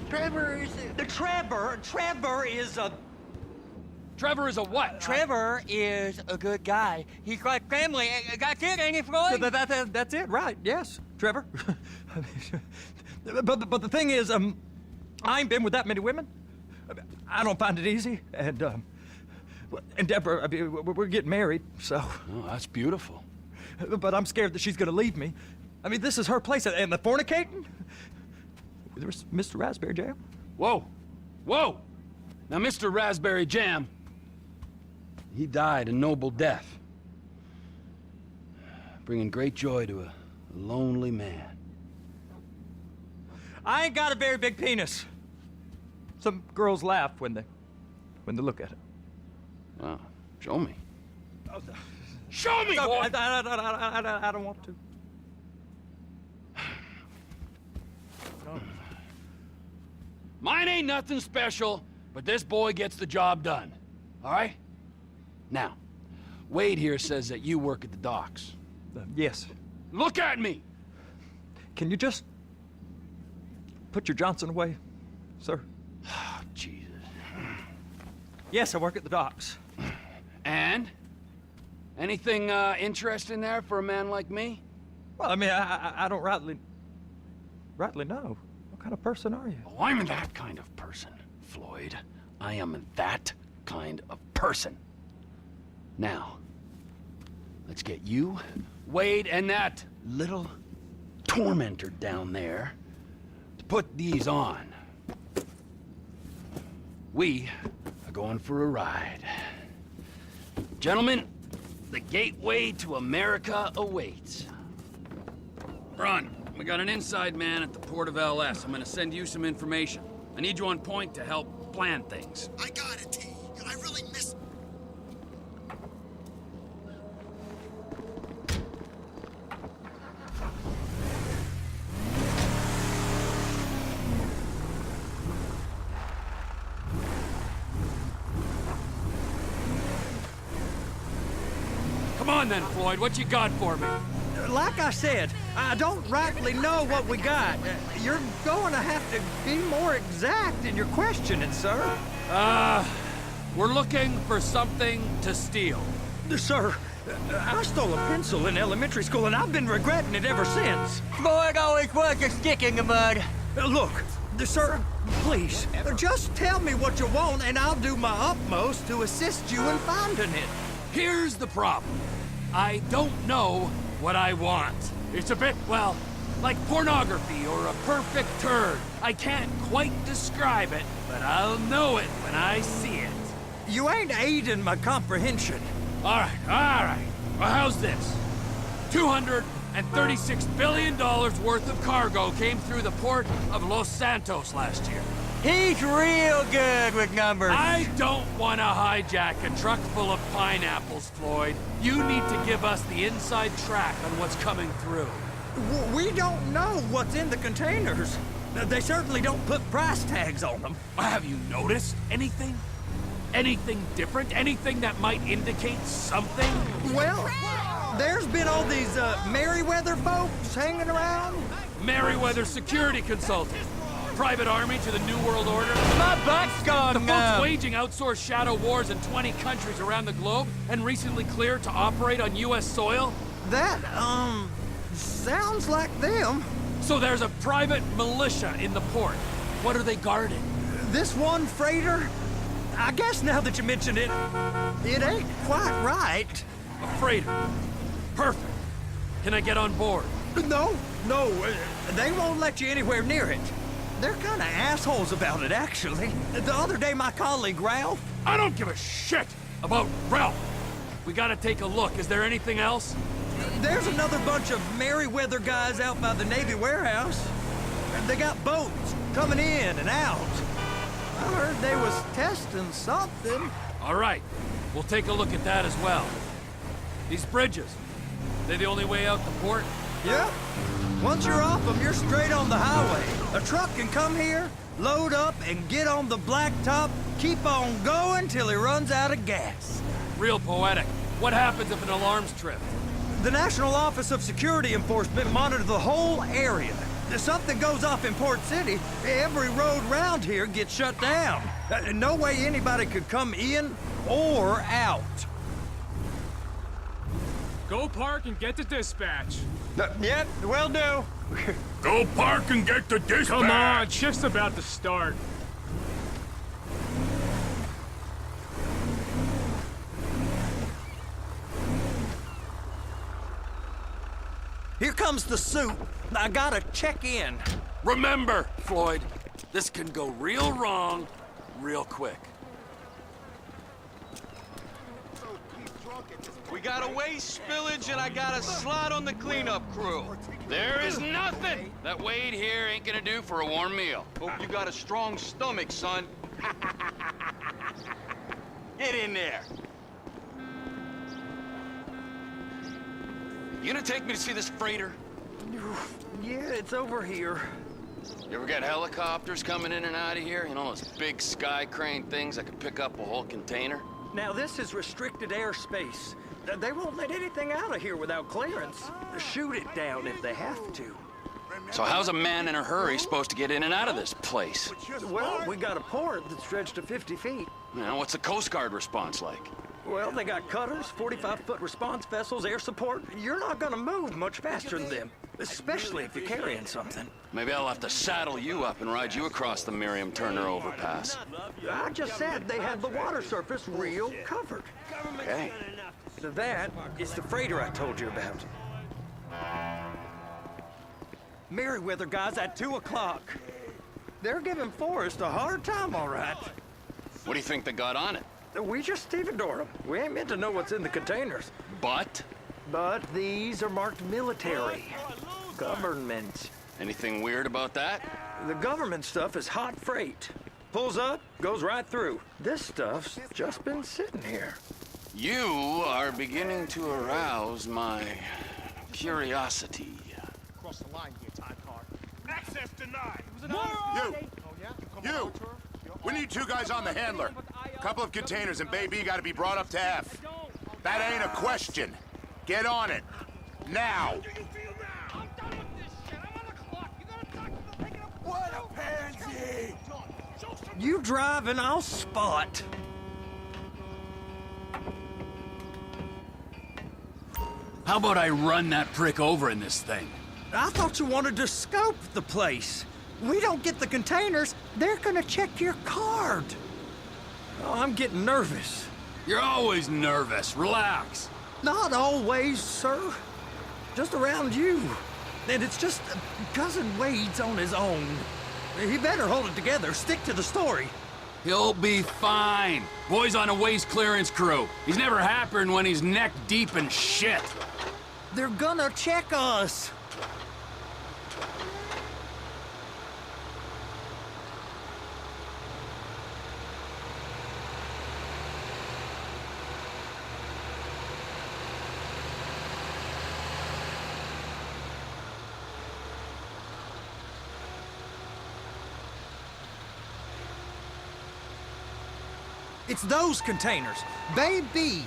Trevor is Trevor is a... Trevor is a what? Trevor is a good guy. He's like family. That's it, ain't it, Floyd? That's it, right? Yes, Trevor. but the thing is, I ain't been with that many women. I don't find it easy, and Deborah, I mean, we're getting married, so. Oh, that's beautiful. But I'm scared that she's gonna leave me. I mean, this is her place, and the fornicating? There's Mr. Raspberry Jam. Whoa, whoa! Now, Mr. Raspberry Jam, he died a noble death, bringing great joy to a lonely man. I ain't got a very big penis. Some girls laugh when they look at it. Oh, show me. Oh, Show me, boy! I don't want to. Mine ain't nothing special, but this boy gets the job done. All right? Now, Wade here says that you work at the docks. Yes. Look at me! Can you just put your Johnson away, sir? Oh, Jesus. Yes, I work at the docks. And? Anything interesting there for a man like me? Well, I mean, I don't rightly know. What kind of person are you? Oh, I'm that kind of person, Floyd. I am that kind of person. Now, let's get you, Wade, and that little tormentor down there to put these on. We are going for a ride. Gentlemen, the gateway to America awaits. Ron, we got an inside man at the port of LS. I'm gonna send you some information. I need you on point to help plan things. I got it, T. I really miss... Come on then, Floyd, what you got for me? Like I said, I don't rightly know what we got. You're going to have to be more exact in your questioning, sir. We're looking for something to steal. Sir, I stole a pencil in elementary school, and I've been regretting it ever since. Floyd always was a stick in the mud. Look, sir, please, just tell me what you want, and I'll do my utmost to assist you in finding it. Here's the problem. I don't know what I want. It's a bit, well, like pornography or a perfect turd. I can't quite describe it, but I'll know it when I see it. You ain't aiding my comprehension. All right. Well, how's this? $236 billion worth of cargo came through the port of Los Santos last year. He's real good with numbers. I don't want to hijack a truck full of pineapples, Floyd. You need to give us the inside track on what's coming through. We don't know what's in the containers. They certainly don't put price tags on them. Have you noticed anything? Anything different? Anything that might indicate something? Well, there's been all these Merryweather folks hanging around. Merryweather security consultant. Private army to the New World Order. My butt's gone The numb. folks waging outsourced shadow wars in 20 countries around the globe and recently cleared to operate on U.S. soil? That, sounds like them. So there's a private militia in the port. What are they guarding? This one freighter, I guess now that you mention it, it ain't quite right. A freighter. Perfect. Can I get on board? No, they won't let you anywhere near it. They're kind of assholes about it, actually. The other day, my colleague, Ralph... I don't give a shit about Ralph. We gotta take a look. Is there anything else? There's another bunch of Merryweather guys out by the Navy warehouse. They got boats coming in and out. I heard they was testing something. All right. We'll take a look at that as well. These bridges, they the only way out the port? Yep. Once you're off them, you're straight on the highway. A truck can come here, load up, and get on the blacktop, keep on going till he runs out of gas. Real poetic. What happens if an alarm's tripped? The National Office of Security Enforcement monitors the whole area. Something goes off in Port City, every road round here gets shut down. No way anybody could come in or out. Go park and get the dispatch. Yep, will do. Go park and get the dispatch! Come on, it's just about to start. Here comes the suit. I gotta check in. Remember, Floyd, this can go real wrong real quick. We got a waste spillage and I got a slot on the cleanup crew. There is nothing that Wade here ain't gonna do for a warm meal. Hope you got a strong stomach, son. Get in there. You gonna take me to see this freighter? Yeah, it's over here. You ever got helicopters coming in and out of here? You know, those big sky crane things that could pick up a whole container? Now, this is restricted airspace. They won't let anything out of here without clearance. Shoot it down if they have to. So how's a man in a hurry supposed to get in and out of this place? Well, we got a port that's stretched to 50 feet. You know, what's the Coast Guard response like? Well, they got cutters, 45-foot response vessels, air support. You're not gonna move much faster than them, especially if you're carrying something. Maybe I'll have to saddle you up and ride you across the Miriam Turner overpass. I just said they had the water surface real covered. Okay. So that is the freighter I told you about. Merriweather guys at 2 o'clock. They're giving Forrest a hard time, all right. What do you think they got on it? We just stevedore them. We ain't meant to know what's in the containers. But? But these are marked military. Government. Anything weird about that? The government stuff is hot freight. Pulls up, goes right through. This stuff's just been sitting here. You are beginning to arouse my curiosity. Cross the line here, time card. Access denied! You! We need 2 guys on the handler. Couple of containers and Baby gotta be brought up to F. That ain't a question. Get on it. Now! What a pansy! You drive and I'll spot. How about I run that prick over in this thing? I thought you wanted to scope the place. We don't get the containers, they're gonna check your card. Oh, I'm getting nervous. You're always nervous. Relax. Not always, sir. Just around you. And it's just Cousin Wade's on his own. He better hold it together, stick to the story. He'll be fine. Boy's on a waste clearance crew. He's never happier when he's neck deep in shit. They're gonna check us. It's those containers. Baby!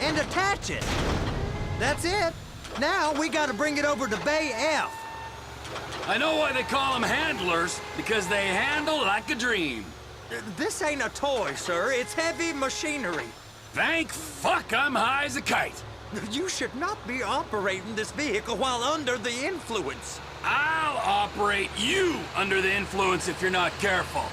And attach it. That's it. Now we gotta bring it over to Bay F. I know why they call them handlers, because they handle like a dream. This ain't a toy, sir. It's heavy machinery. Thank fuck I'm high as a kite. You should not be operating this vehicle while under the influence. I'll operate you under the influence if you're not careful.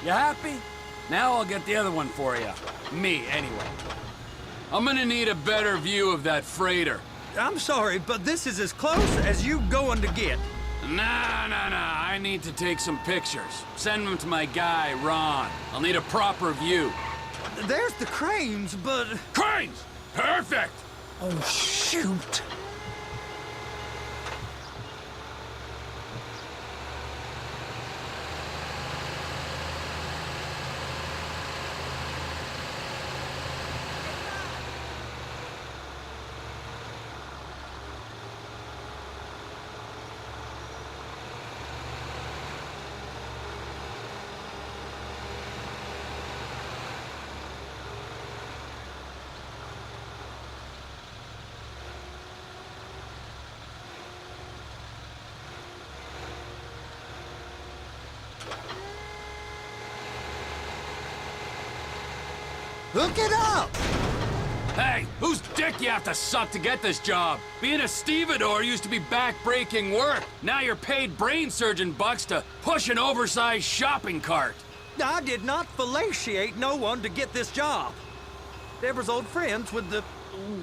You happy? Now I'll get the other one for you. Me, anyway. I'm gonna need a better view of that freighter. I'm sorry, but this is as close as you going to get. Nah. I need to take some pictures. Send them to my guy, Ron. I'll need a proper view. There's the cranes, but... Cranes! Perfect! Oh, shoot. Hook it up! Hey, whose dick you have to suck to get this job? Being a stevedore used to be back-breaking work. Now you're paid brain surgeon bucks to push an oversized shopping cart. I did not fellatiate no one to get this job. Deborah's old friends with the...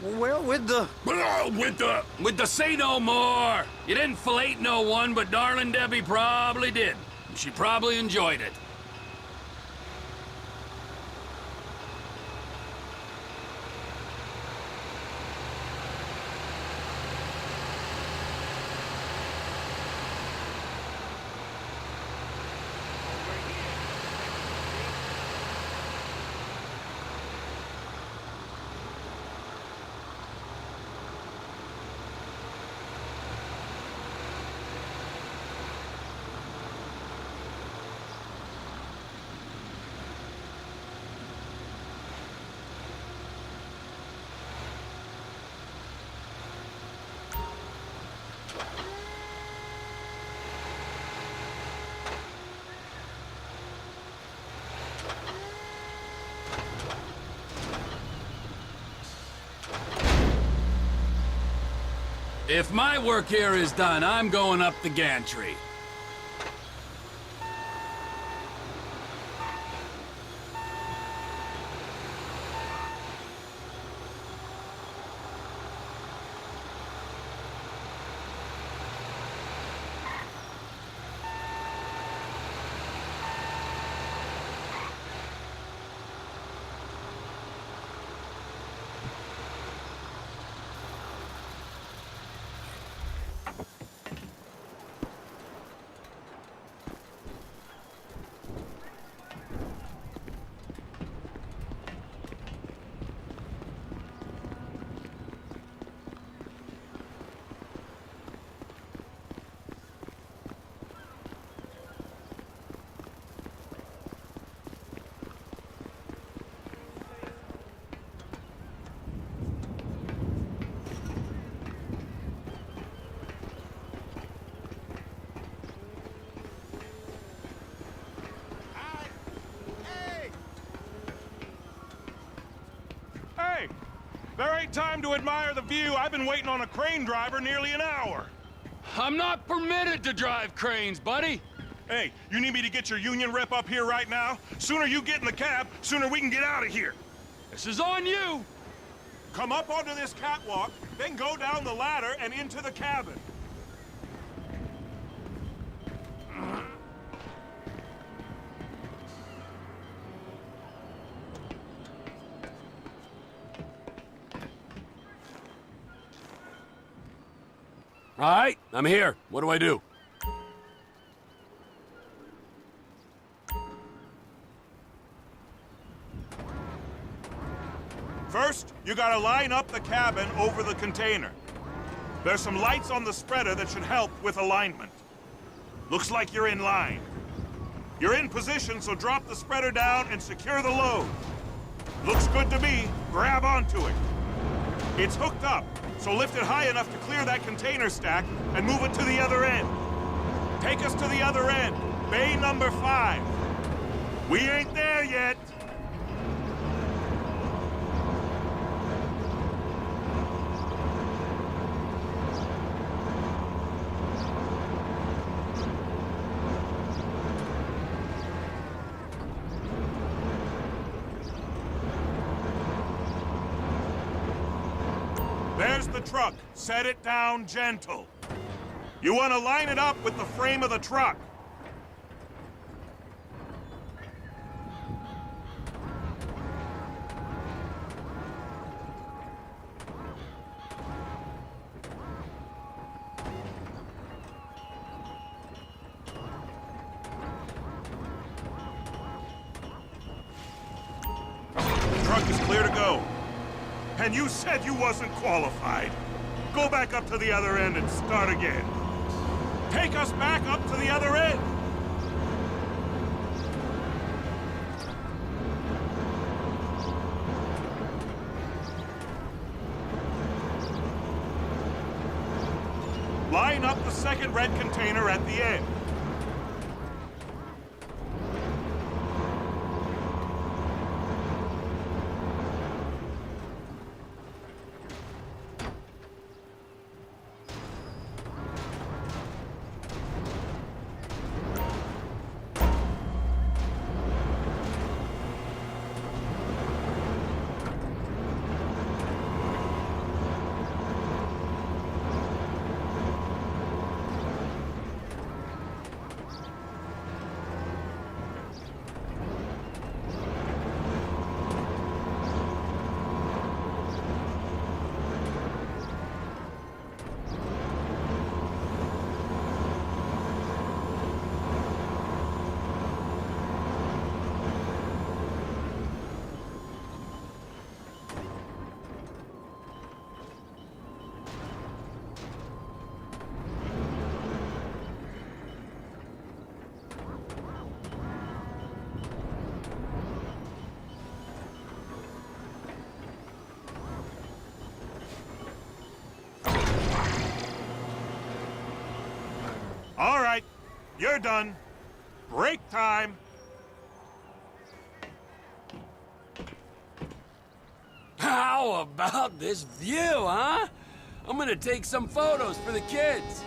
well, with the... With the say no more. You didn't fillet no one, but darling Debbie probably did. She probably enjoyed it. If my work here is done, I'm going up the gantry. Hey! There ain't time to admire the view. I've been waiting on a crane driver nearly an hour. I'm not permitted to drive cranes, buddy. Hey, you need me to get your union rep up here right now? Sooner you get in the cab, sooner we can get out of here. This is on you. Come up onto this catwalk, then go down the ladder and into the cabin. All right, I'm here. What do I do? First, you gotta line up the cabin over the container. There's some lights on the spreader that should help with alignment. Looks like you're in line. You're in position, so drop the spreader down and secure the load. Looks good to me. Grab onto it. It's hooked up, so lift it high enough to clear that container stack and move it to the other end. Take us to the other end, bay number 5. We ain't there yet. truck. Set it down gentle. You want to line it up with the frame of the truck. Truck is clear to go. And you said you wasn't qualified. Go back up to the other end and start again. Take us back up to the other end! Line up the second red container at the end. All right, you're done. Break time. How about this view, huh? I'm gonna take some photos for the kids.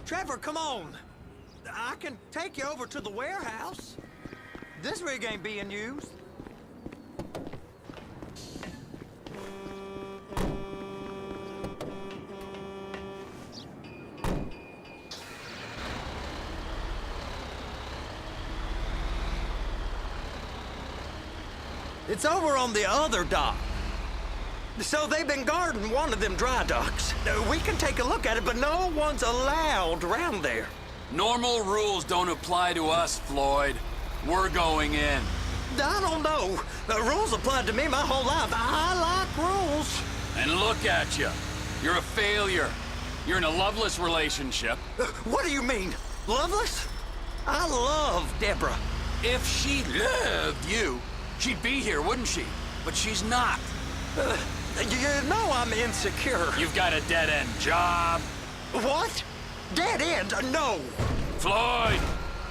Trevor, come on. I can take you over to the warehouse. This rig ain't being used. It's over on the other dock. So they've been guarding one of them dry docks. We can take a look at it, but no one's allowed around there. Normal rules don't apply to us, Floyd. We're going in. I don't know. The rules applied to me my whole life. I like rules. And look at you. You're a failure. You're in a loveless relationship. What do you mean? Loveless? I love Deborah. If she loved you, she'd be here, wouldn't she? But she's not. You know I'm insecure. You've got a dead-end job. What? Dead end? No. Floyd,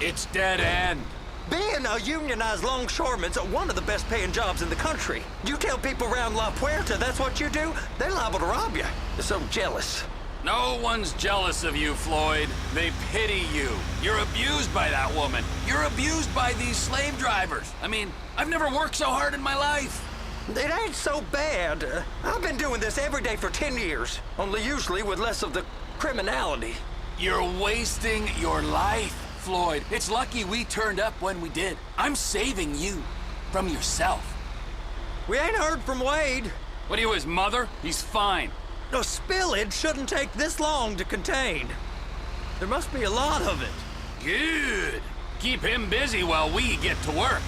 it's dead end. Being a unionized longshoreman's one of the best paying jobs in the country. You tell people around La Puerta that's what you do, they're liable to rob you. They're so jealous. No one's jealous of you, Floyd. They pity you. You're abused by that woman. You're abused by these slave drivers. I mean, I've never worked so hard in my life. It ain't so bad. I've been doing this every day for 10 years, only usually with less of the criminality. You're wasting your life, Floyd. It's lucky we turned up when we did. I'm saving you from yourself. We ain't heard from Wade. What are you, his mother? He's fine. The spillage shouldn't take this long to contain. There must be a lot of it. Good. Keep him busy while we get to work.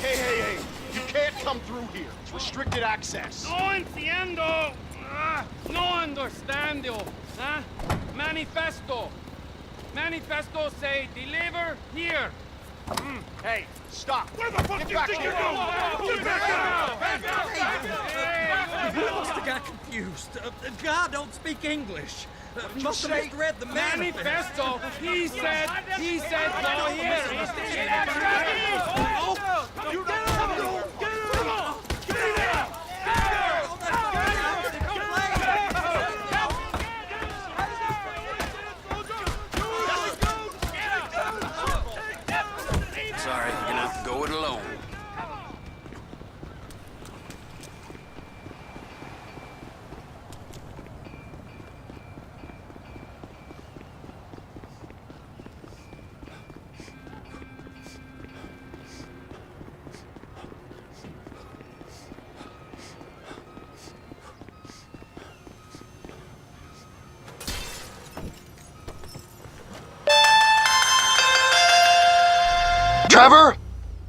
Hey! You can't come through here. It's restricted access. No entiendo. No understando. Huh? Manifesto. Manifesto say deliver here. Hey, stop. Where the fuck Get do you back think here. you're going? Get back He must have got confused. God don't speak English. Must have misread the Manifesto. He said no here. Sorry, you're gonna have to go it alone. Trevor,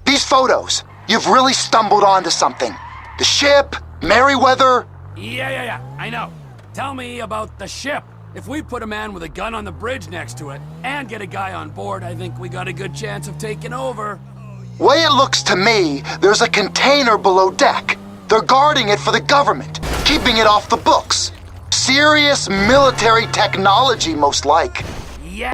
these photos, you've really stumbled onto something. The ship, Merryweather. Yeah, I know. Tell me about the ship. If we put a man with a gun on the bridge next to it and get a guy on board, I think we got a good chance of taking over. Way it looks to me, there's a container below deck. They're guarding it for the government, keeping it off the books. Serious military technology, most like. Yeah.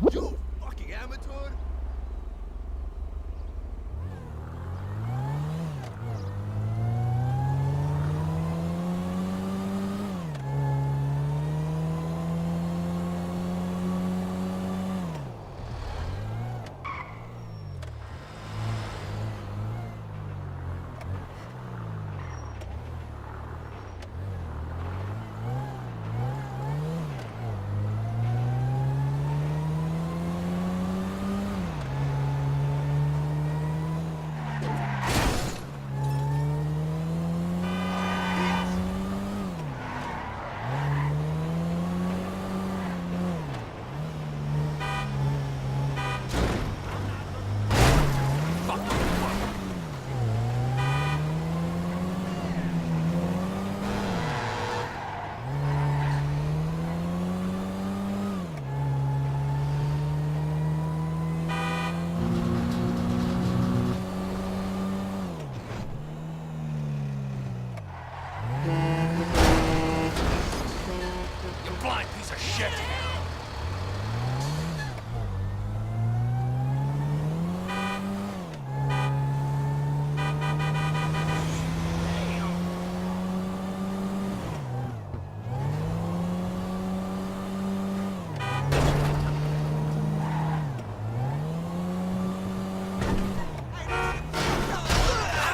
Blind piece of shit.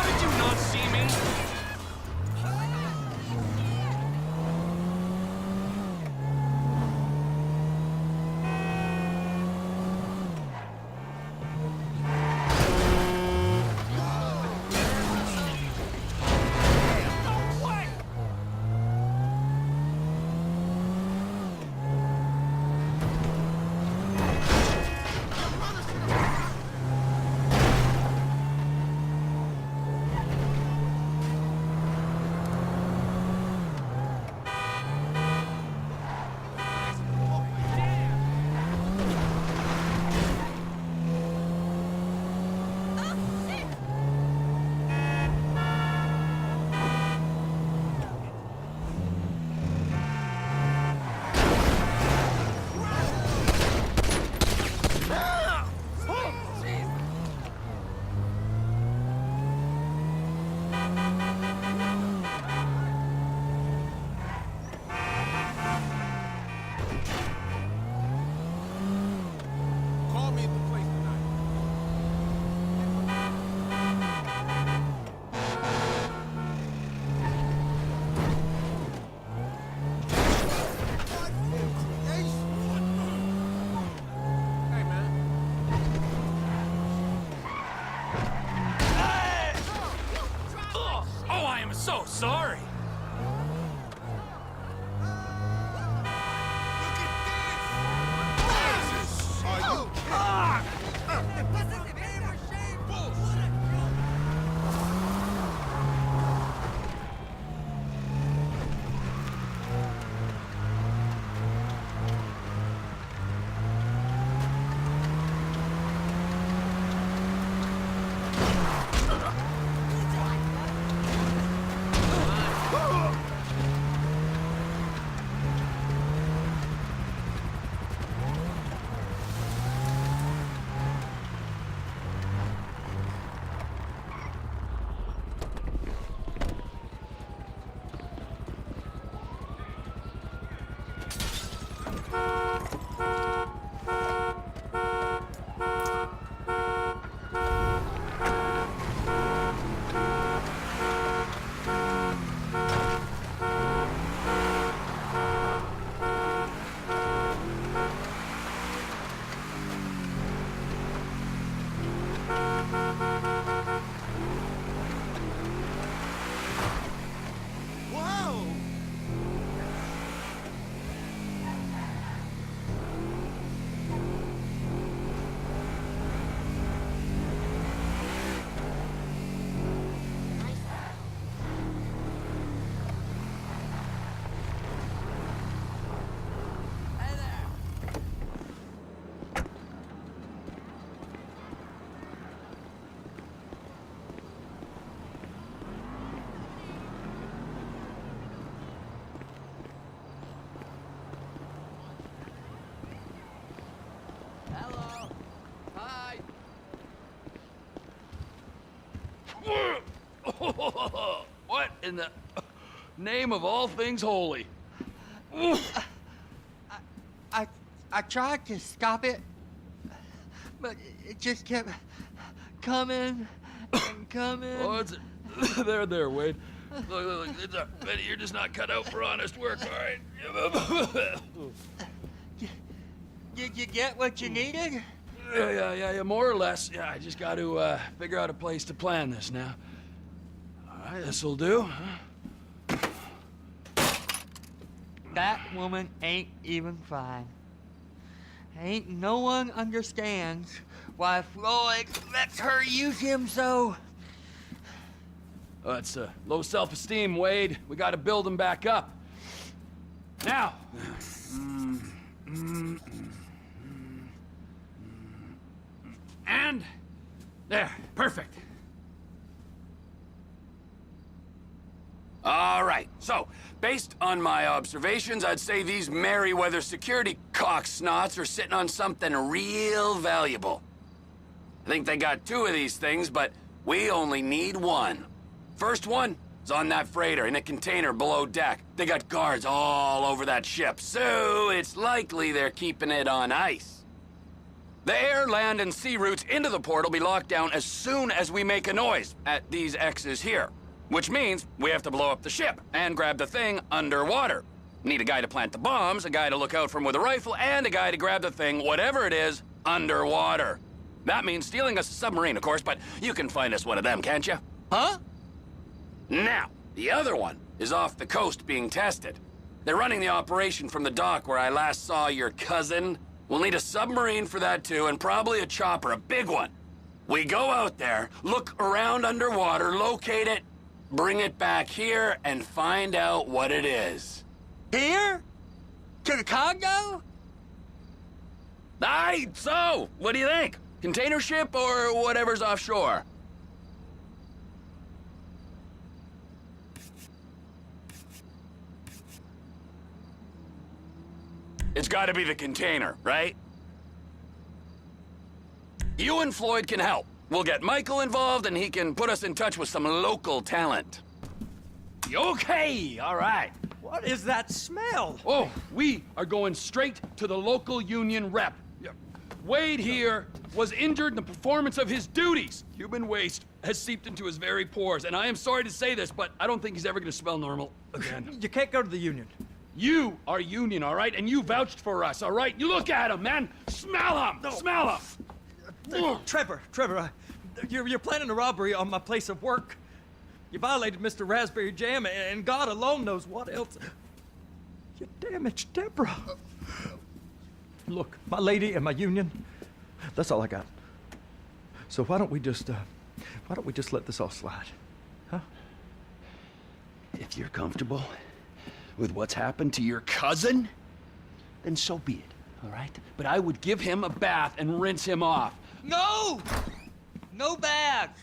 Did you not see me? sorry. What in the name of all things holy? I tried to stop it, but it just kept coming and coming. Oh, it's there, Wade. Look, it's Benny, you're just not cut out for honest work, all right? Did you get what you needed? Yeah, more or less. Yeah, I just got to figure out a place to plan this now. All right, this'll do. That woman ain't even fine. Ain't no one understands why Floyd lets her use him so. It's low self-esteem, Wade. We got to build him back up. Now. And there, perfect. All right, so, based on my observations, I'd say these Merryweather security cocksnots are sitting on something real valuable. I think they got 2 of these things, but we only need 1. First one is on that freighter in a container below deck. They got guards all over that ship, so it's likely they're keeping it on ice. The air, land, and sea routes into the port will be locked down as soon as we make a noise at these X's here. Which means we have to blow up the ship and grab the thing underwater. Need a guy to plant the bombs, a guy to look out for him with a rifle, and a guy to grab the thing, whatever it is, underwater. That means stealing us a submarine, of course, but you can find us one of them, can't you? Huh? Now, the other one is off the coast being tested. They're running the operation from the dock where I last saw your cousin. We'll need a submarine for that too, and probably a chopper, a big one. We go out there, look around underwater, locate it, bring it back here, and find out what it is. Here? To the Congo? Aye, so, what do you think? Container ship or whatever's offshore? It's gotta be the container, right? You and Floyd can help. We'll get Michael involved and he can put us in touch with some local talent. Okay, all right. What is that smell? Oh, we are going straight to the local union rep. Wade here was injured in the performance of his duties. Human waste has seeped into his very pores, and I am sorry to say this, but I don't think he's ever gonna smell normal again. You can't go to the union. You are union, all right? And you vouched for us, all right? You look at him, man. Smell him! No. Smell him! Trevor, you're planning a robbery on my place of work. You violated Mr. Raspberry Jam, and God alone knows what else. You damaged Deborah. Look, my lady and my union, that's all I got. So why don't we just let this all slide, huh? If you're comfortable with what's happened to your cousin, then so be it, all right? But I would give him a bath and rinse him off. No! No baths!